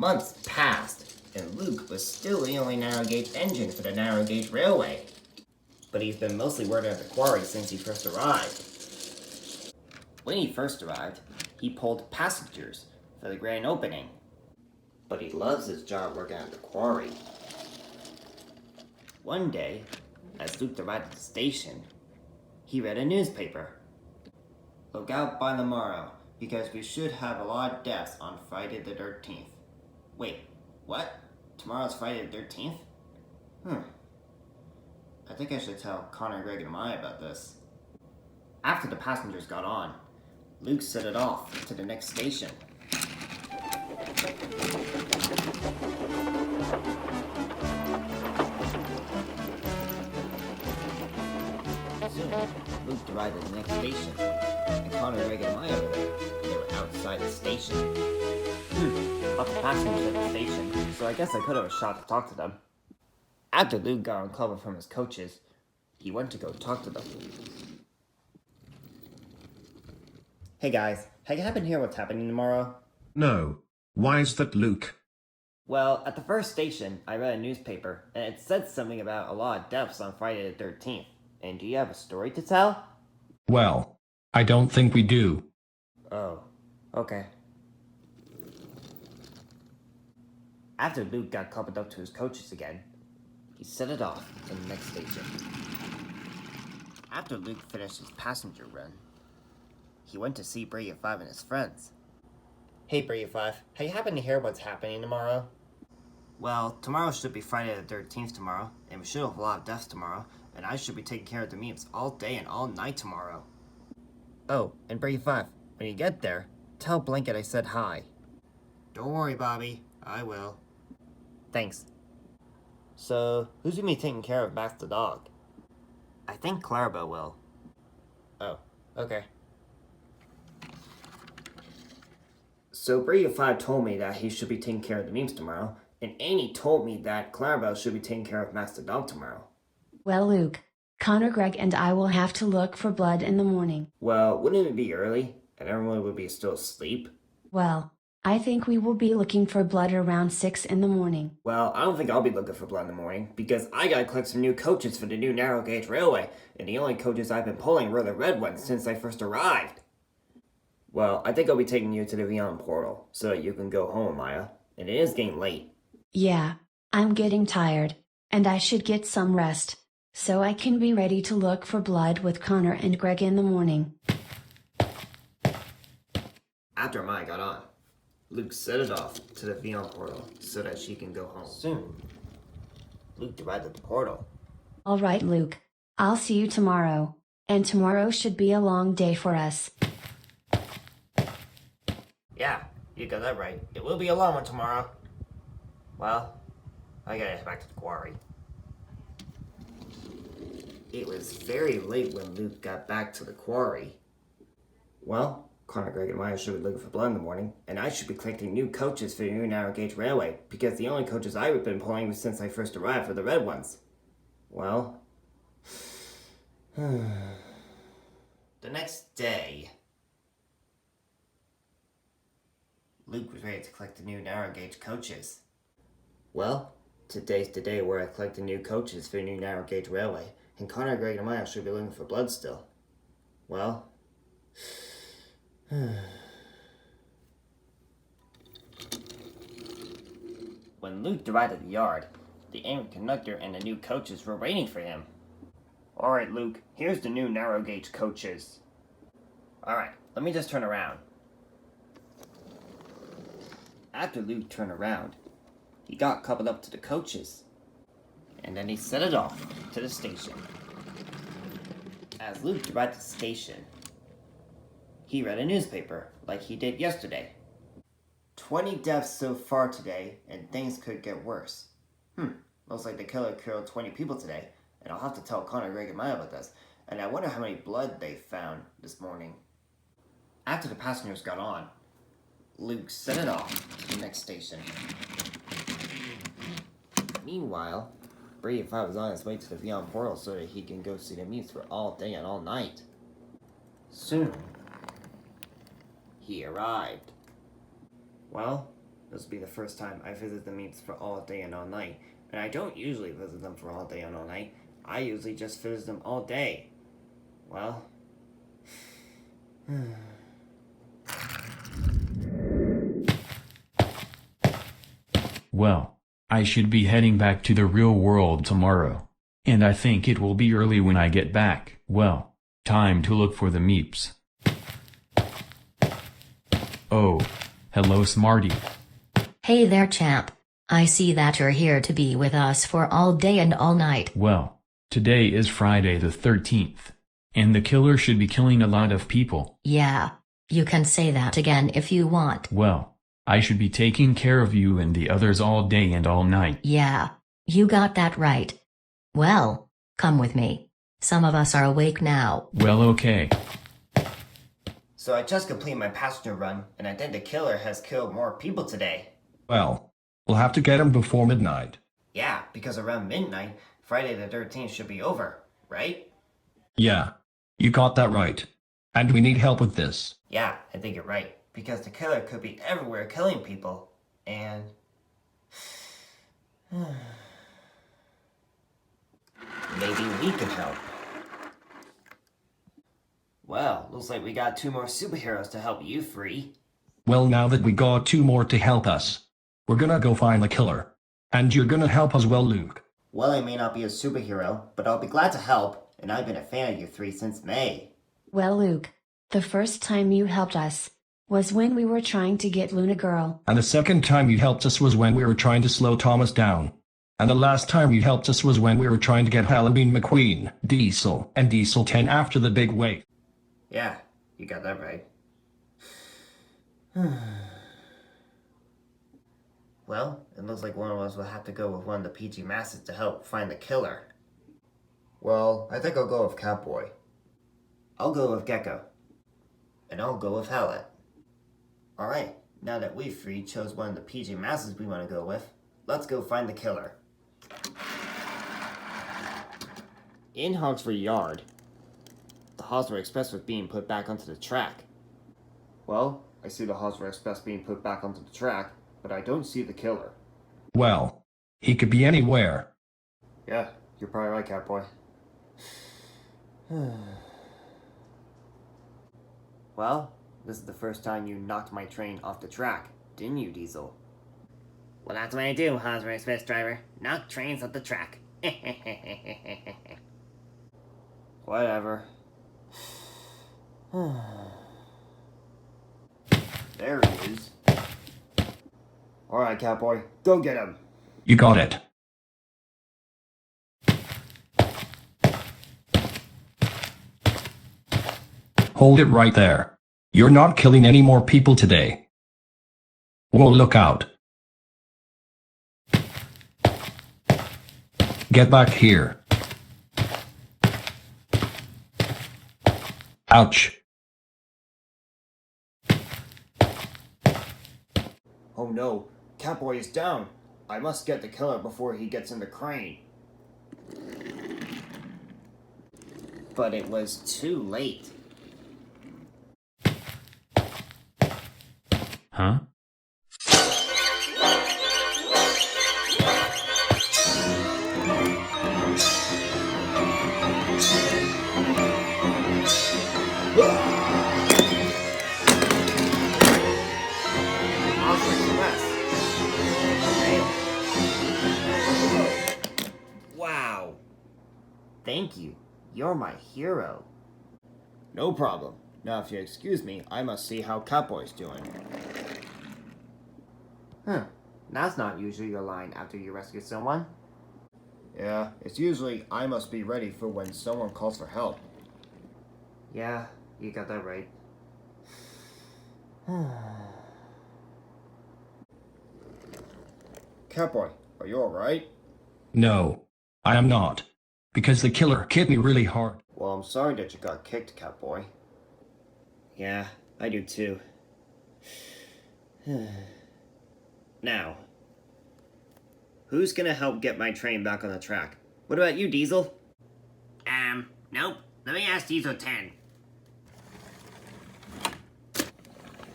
Months passed, and Luke was still the only narrow gauge engine for the narrow gauge railway. But he's been mostly working at the quarry since he first arrived. When he first arrived, he pulled passengers for the grand opening. But he loves his job working at the quarry. One day, as Luke arrived at the station, he read a newspaper. Look out by tomorrow, because we should have a lot of deaths on Friday the 13th. Wait, what? Tomorrow's Friday the 13th? I think I should tell Connor, Greg, and Maya about this. After the passengers got on, Luke set it off to the next station. Soon, Luke arrived at the next station, and Connor, Greg, and Maya were there. They were outside the station. Left the passengers at the station, so I guess I could have a shot to talk to them. After Luke got uncovered from his coaches, he went to go talk to them. Hey guys, have you happened to hear what's happening tomorrow? No. Why is that, Luke? Well, at the first station, I read a newspaper, and it said something about a lot of deaths on Friday the 13th. And do you have a story to tell? Well, I don't think we do. Oh, okay. After Luke got coupled up to his coaches again, he set it off to the next station. After Luke finished his passenger run, he went to see Brady 5 and his friends. Hey Brady 5, have you happened to hear what's happening tomorrow? Well, tomorrow should be Friday the 13th tomorrow, and we should have a lot of deaths tomorrow, and I should be taking care of the memes all day and all night tomorrow. Oh, and Brady 5, when you get there, tell Blanket I said hi. Don't worry, Bobby, I will. Thanks. So, who's gonna be taking care of Max the dog? I think Clarabelle will. Oh, okay. So Brady 5 told me that he should be taking care of the memes tomorrow, and Annie told me that Clarabelle should be taking care of Max the dog tomorrow. Well, Luke, Connor, Greg, and I will have to look for blood in the morning. Well, wouldn't it be early, and everyone would be still asleep? Well, I think we will be looking for blood around 6 in the morning. Well, I don't think I'll be looking for blood in the morning, because I gotta collect some new coaches for the new narrow gauge railway, and the only coaches I've been pulling were the red ones since I first arrived. Well, I think I'll be taking you to the Beyond portal, so that you can go home, Maya, and it is getting late. Yeah, I'm getting tired, and I should get some rest, so I can be ready to look for blood with Connor and Greg in the morning. After Maya got on, Luke set it off to the Beyond portal so that she can go home. Soon, Luke arrived at the portal. Alright, Luke, I'll see you tomorrow, and tomorrow should be a long day for us. Yeah, you got that right. It will be a long one tomorrow. Well, I gotta head back to the quarry. It was very late when Luke got back to the quarry. Well, Connor, Greg, and Maya should be looking for blood in the morning, and I should be collecting new coaches for the new narrow gauge railway, because the only coaches I've been pulling since I first arrived were the red ones. Well, the next day, Luke was ready to collect the new narrow gauge coaches. Well, today's the day where I collect the new coaches for the new narrow gauge railway, and Connor, Greg, and Maya should be looking for blood still. Well, when Luke arrived at the yard, the angry conductor and the new coaches were waiting for him. Alright, Luke, here's the new narrow gauge coaches. Alright, let me just turn around. After Luke turned around, he got coupled up to the coaches, and then he set it off to the station. As Luke arrived at the station, he read a newspaper like he did yesterday. 20 deaths so far today, and things could get worse. Looks like the killer killed 20 people today, and I'll have to tell Connor, Greg, and Maya about this, and I wonder how many blood they found this morning. After the passengers got on, Luke set it off to the next station. Meanwhile, Brady 5 was on his way to the Beyond portal so that he can go see the mutes for all day and all night. Soon, he arrived. Well, This will be the first time I visit the meets for all day and all night. And I don't usually visit them for all day and all night. I usually just visit them all day. Well... Well, I should be heading back to the real world tomorrow. And I think it will be early when I get back. Well, time to look for the meeps. Oh, hello Smarty. Hey there, champ. I see that you're here to be with us for all day and all night. Well, today is Friday the 13th. And the killer should be killing a lot of people. Yeah, you can say that again if you want. Well, I should be taking care of you and the others all day and all night. Yeah, you got that right. Well, come with me. Some of us are awake now. Well, okay. So I just completed my passenger run, and I think the killer has killed more people today. Well, we'll have to get him before midnight. Yeah, because around midnight, Friday the 13th should be over, right? Yeah, you got that right. And we need help with this. Yeah, I think you're right. Because the killer could be everywhere killing people. And... maybe we could help. Well, looks like we got 2 more superheroes to help you free. Well, now that we got 2 more to help us, we're gonna go find the killer. And you're gonna help as well, Luke. Well, I may not be a superhero, but I'll be glad to help. And I've been a fan of you 3 since May. Well, Luke, the first time you helped us was when we were trying to get Luna Girl. And the second time you helped us was when we were trying to slow Thomas down. And the last time you helped us was when we were trying to get Halloween McQueen, Diesel, and Diesel 10 after the big wave. Yeah, you got that right. Well, it looks like one of us will have to go with one of the PG Masters to help find the killer. Well, I think I'll go with Catboy. I'll go with Gecko. And I'll go with Howlet. Alright, now that we've three chose one of the PG Masters we want to go with, let's go find the killer. In Hogsford Yard, the Hosmer Express was being put back onto the track. Well, I see the Hosmer Express being put back onto the track, but I don't see the killer. Well, he could be anywhere. Yeah, you're probably right, Catboy. Well, this is the first time you knocked my train off the track, didn't you, Diesel? Well, that's what I do, Hosmer Express driver. Knock trains off the track. Whatever. There he is. Alright, Catboy, go get him. You got it. Hold it right there. You're not killing any more people today. Whoa, look out. Get back here. Ouch. Oh no, Catboy is down. I must get the killer before he gets in the crane. But it was too late. Huh? Wow. Thank you. You're my hero. No problem. Now, if you excuse me, I must see how Catboy's doing. That's not usually your line after you rescue someone. Yeah, it's usually, I must be ready for when someone calls for help. Yeah, you got that right. Catboy, are you alright? No, I am not. Because the killer hit me really hard. Well, I'm sorry that you got kicked, Catboy. Yeah, I do too. Now, who's gonna help get my train back on the track? What about you, Diesel? Nope. Let me ask Diesel 10.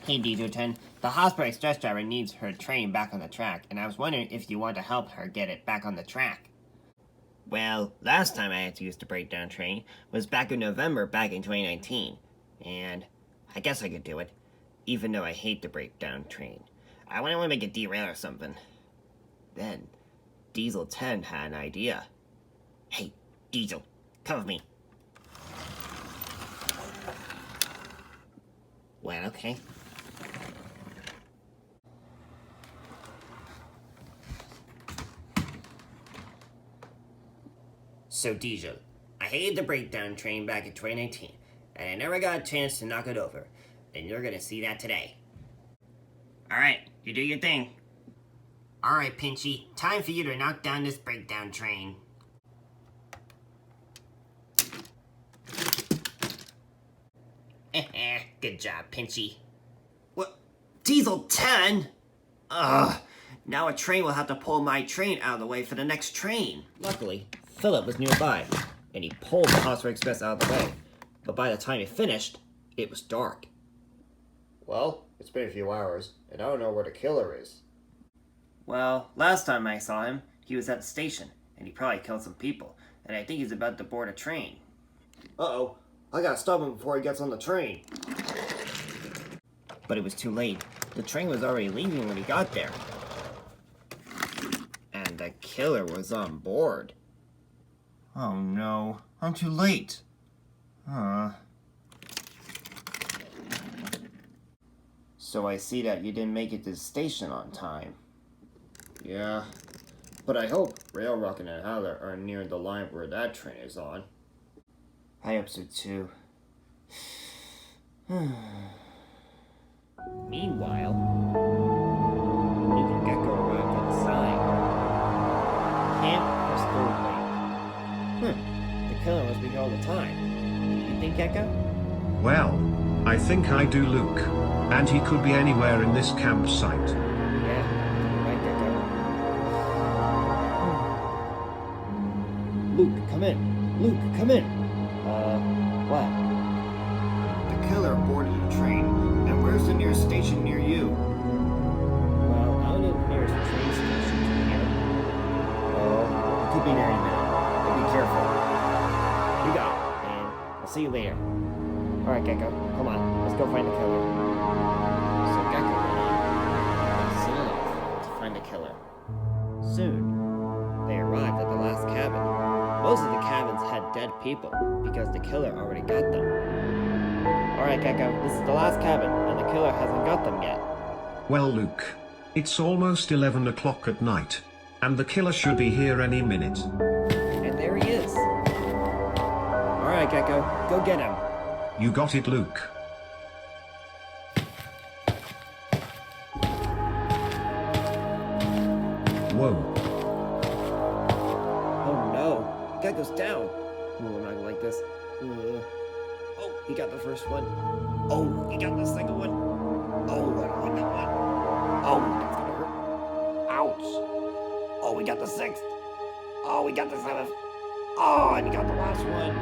Hey, Diesel 10, The hospital express driver needs her train back on the track, and I was wondering if you want to help her get it back on the track. Well, last time I had to use the breakdown train was back in November back in 2019, and I guess I could do it, even though I hate the breakdown train. I wouldn't want to make it derail or something. Then, Diesel 10 had an idea. Hey, Diesel, come with me. Well, okay. So, Diesel, I hated the breakdown train back in 2019, and I never got a chance to knock it over, and you're gonna see that today. Alright, you do your thing. Alright, Pinchy, time for you to knock down this breakdown train. Good job, Pinchy. What? Diesel 10? Ugh. Now a train will have to pull my train out of the way for the next train. Luckily, Philip was nearby, and he pulled the Hospital Express out of the way. But by the time he finished, it was dark. Well, it's been a few hours, and I don't know where the killer is. Well, last time I saw him, he was at the station, and he probably killed some people, and I think he's about to board a train. Uh-oh, I gotta stop him before he gets on the train. But it was too late. The train was already leaving when he got there. And the killer was on board. Oh no, I'm too late. So I see that you didn't make it to the station on time. Yeah, but I hope Rail Rocket and Howler are near the line where that train is on. I hope so too. Meanwhile, Luke and Gecko arrived at the sign. Camp Crystal Lake. The killer must be here all the time. Do you think, Gecko? Well, I think I do, Luke. And he could be anywhere in this campsite. Yeah, right, Gecko. Luke, come in. Luke, come in. What? The killer boarded the train, and where's the nearest station near you? Well, I don't know the nearest train station to here. Oh, it could be near any minute, but be careful. You got it, and I'll see you later. Alright, Gecko, come on, let's go find the killer. So Gecko went on, and set off to find the killer. Soon, they arrived at the last cabin. Most of the cabins had dead people, because the killer already got them. Alright, Gecko, this is the last cabin, and the killer hasn't got them yet. Well, Luke, it's almost 11 o'clock at night, and the killer should be here any minute. And there he is. Alright, Gecko, go get him. You got it, Luke. Whoa. Oh no, Gecko's down. Ooh, I'm not gonna like this. Oh, he got the first one. Oh, he got the second one. Oh, I don't like that one. Oh, that's gonna hurt. Ouch. Oh, we got the sixth. Oh, we got the seventh. Oh, and he got the last one.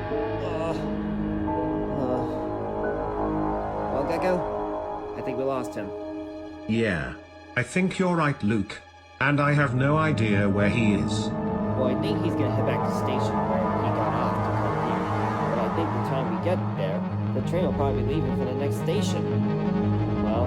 Well, Gecko, I think we lost him. Yeah, I think you're right, Luke. And I have no idea where he is. Well, I think he's gonna head back to the station where he got off to come here. But I think the time we get there, the train will probably be leaving for the next station. Well...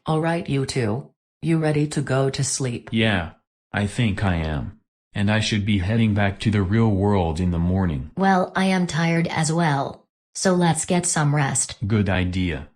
Alright, you two. You ready to go to sleep? Yeah, I think I am. And I should be heading back to the real world in the morning. Well, I am tired as well. So let's get some rest. Good idea.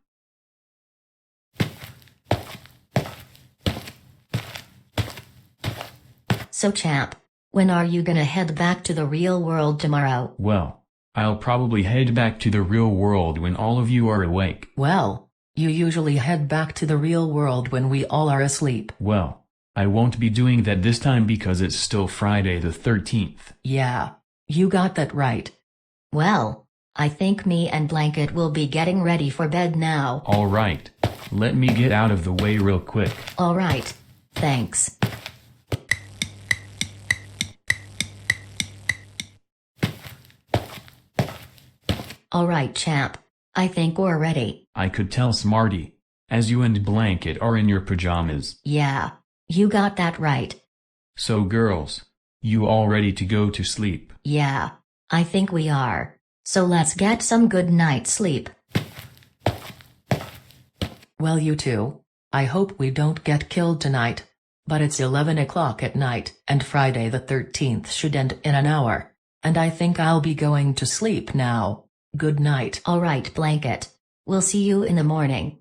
So champ, when are you gonna head back to the real world tomorrow? Well, I'll probably head back to the real world when all of you are awake. Well, you usually head back to the real world when we all are asleep. Well, I won't be doing that this time because it's still Friday the 13th. Yeah, you got that right. Well, I think me and Blanket will be getting ready for bed now. All right. Let me get out of the way real quick. Alright. Thanks. Alright, champ. I think we're ready. I could tell, Smarty. As you and Blanket are in your pajamas. Yeah. You got that right. So girls, you all ready to go to sleep? Yeah. I think we are. So let's get some good night's sleep. Well, you two. I hope we don't get killed tonight. But it's 11 o'clock at night, and Friday the 13th should end in an hour. And I think I'll be going to sleep now. Good night. Alright, Blanket. We'll see you in the morning.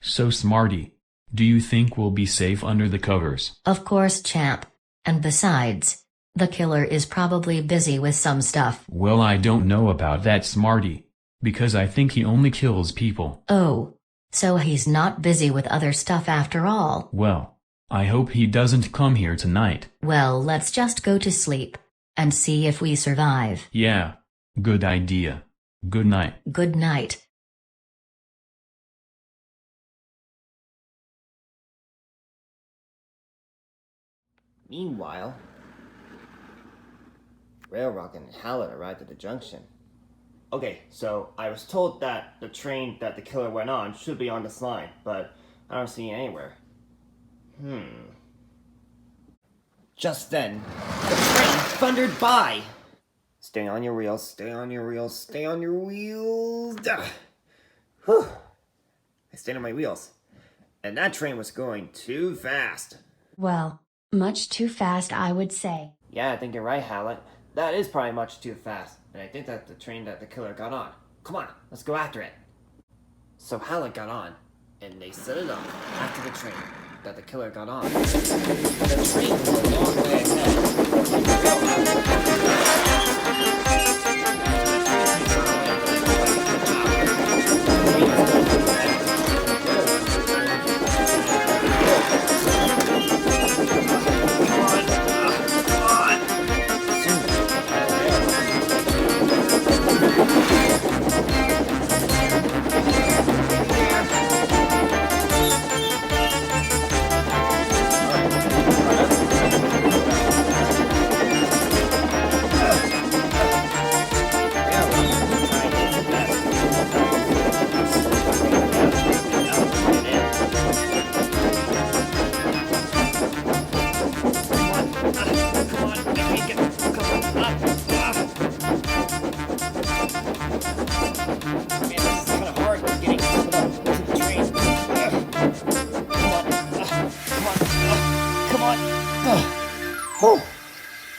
So Smarty, do you think we'll be safe under the covers? Of course, champ. And besides, the killer is probably busy with some stuff. Well, I don't know about that, Smarty. Because I think he only kills people. Oh. So he's not busy with other stuff after all. Well, I hope he doesn't come here tonight. Well, let's just go to sleep. And see if we survive. Yeah. Good idea. Good night. Good night. Meanwhile, Railrock and Hallett arrived at the junction. Okay, so I was told that the train that the killer went on should be on this line, but I don't see it anywhere. Just then, the train thundered by! Stay on your wheels, stay on your wheels, stay on your wheels! Whew. I stayed on my wheels. And that train was going too fast. Well, much too fast, I would say. Yeah, I think you're right, Hallett. That is probably much too fast. And I think that's the train that the killer got on. Come on, let's go after it. So Hallett got on, and they set it up after the train that the killer got on. The train was a long way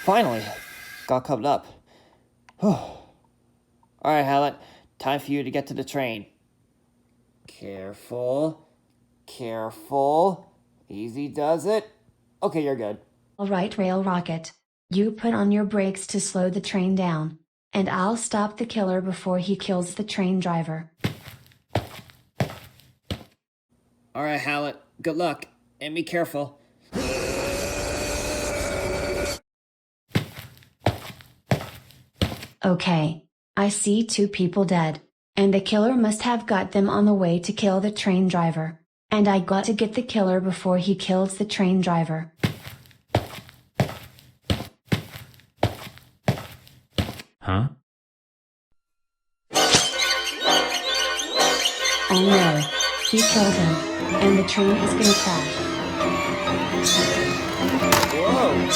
Finally, got coupled up. Alright, Hallett, time for you to get to the train. Careful, careful, easy does it. Okay, you're good. Alright, Rail Rocket. You put on your brakes to slow the train down. And I'll stop the killer before he kills the train driver. Alright, Hallett, good luck, and be careful. Okay. I see 2 people dead. And the killer must have got them on the way to kill the train driver. And I got to get the killer before he kills the train driver. Huh? Oh no. He killed him. And the train is gonna crash. Whoa!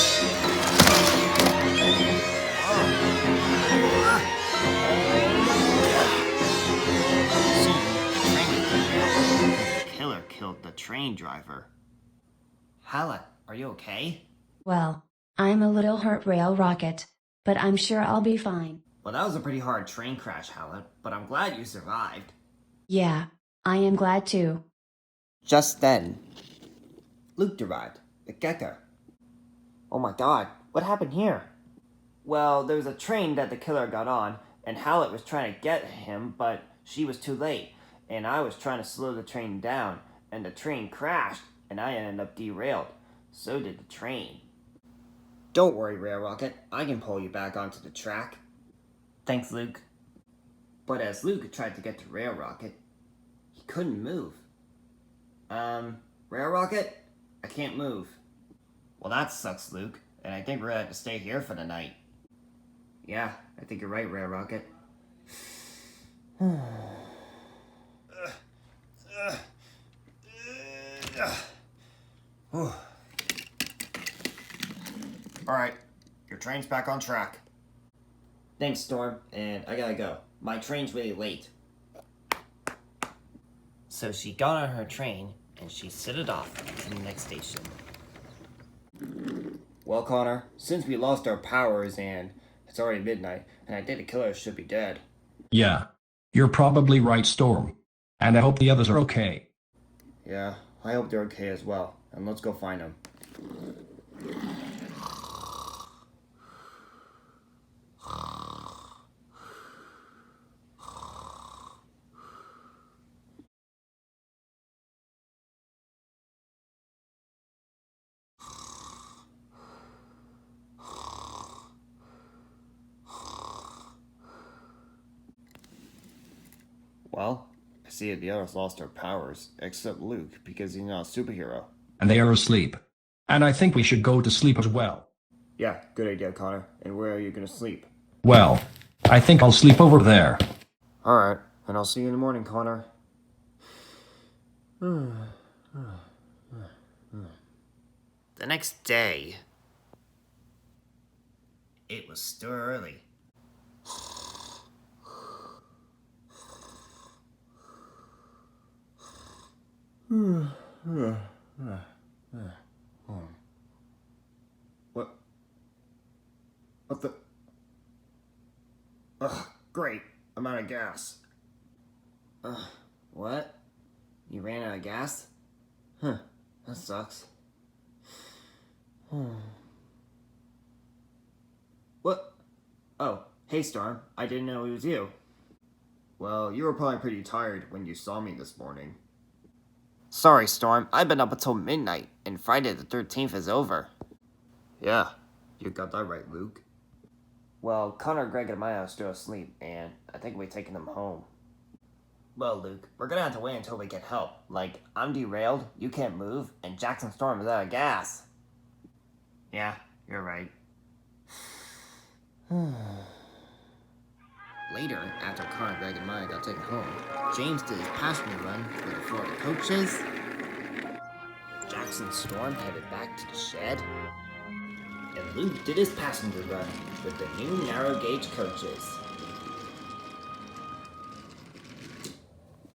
Killed the train driver. Hallett, are you okay? Well, I'm a little hurt, Rail Rocket. But I'm sure I'll be fine. Well, that was a pretty hard train crash, Hallett, but I'm glad you survived. Yeah, I am glad too. Just then, Luke arrived, the gecko. Oh my god, what happened here? Well, there was a train that the killer got on, and Hallett was trying to get him, but she was too late, and I was trying to slow the train down, and the train crashed, and I ended up derailed. So did the train. Don't worry, Rail Rocket, I can pull you back onto the track. Thanks, Luke. But as Luke tried to get to Rail Rocket, he couldn't move. Rail Rocket? I can't move. Well, that sucks, Luke. And I think we're gonna have to stay here for the night. Yeah, I think you're right, Rail Rocket. Alright, your train's back on track. Thanks, Storm, and I gotta go. My train's really late. So she got on her train, and she set it off to the next station. Well, Connor, since we lost our powers and it's already midnight, and I think the killer should be dead. Yeah. You're probably right, Storm. And I hope the others are okay. Yeah, I hope they're okay as well, and let's go find them. Well, I see the others lost their powers, except Luke, because he's not a superhero. And they are asleep. And I think we should go to sleep as well. Yeah, good idea, Connor. And where are you gonna sleep? Well, I think I'll sleep over there. Alright, and I'll see you in the morning, Connor. The next day, it was still early. What? What the? Ugh, great. I'm out of gas. What? You ran out of gas? Huh, that sucks. What? Oh, hey Storm, I didn't know it was you. Well, you were probably pretty tired when you saw me this morning. Sorry, Storm, I've been up until midnight, and Friday the 13th is over. Yeah, you got that right, Luke. Well, Connor, Greg, and Maya are still asleep, and I think we're taking them home. Well, Luke, we're gonna have to wait until we get help. Like, I'm derailed, you can't move, and Jackson Storm is out of gas. Yeah, you're right. Later, after Connor, Greg, and Maya got taken home, James did his passenger run with the Florida coaches. Jackson Storm headed back to the shed. And Luke did his passenger run with the new narrow gauge coaches.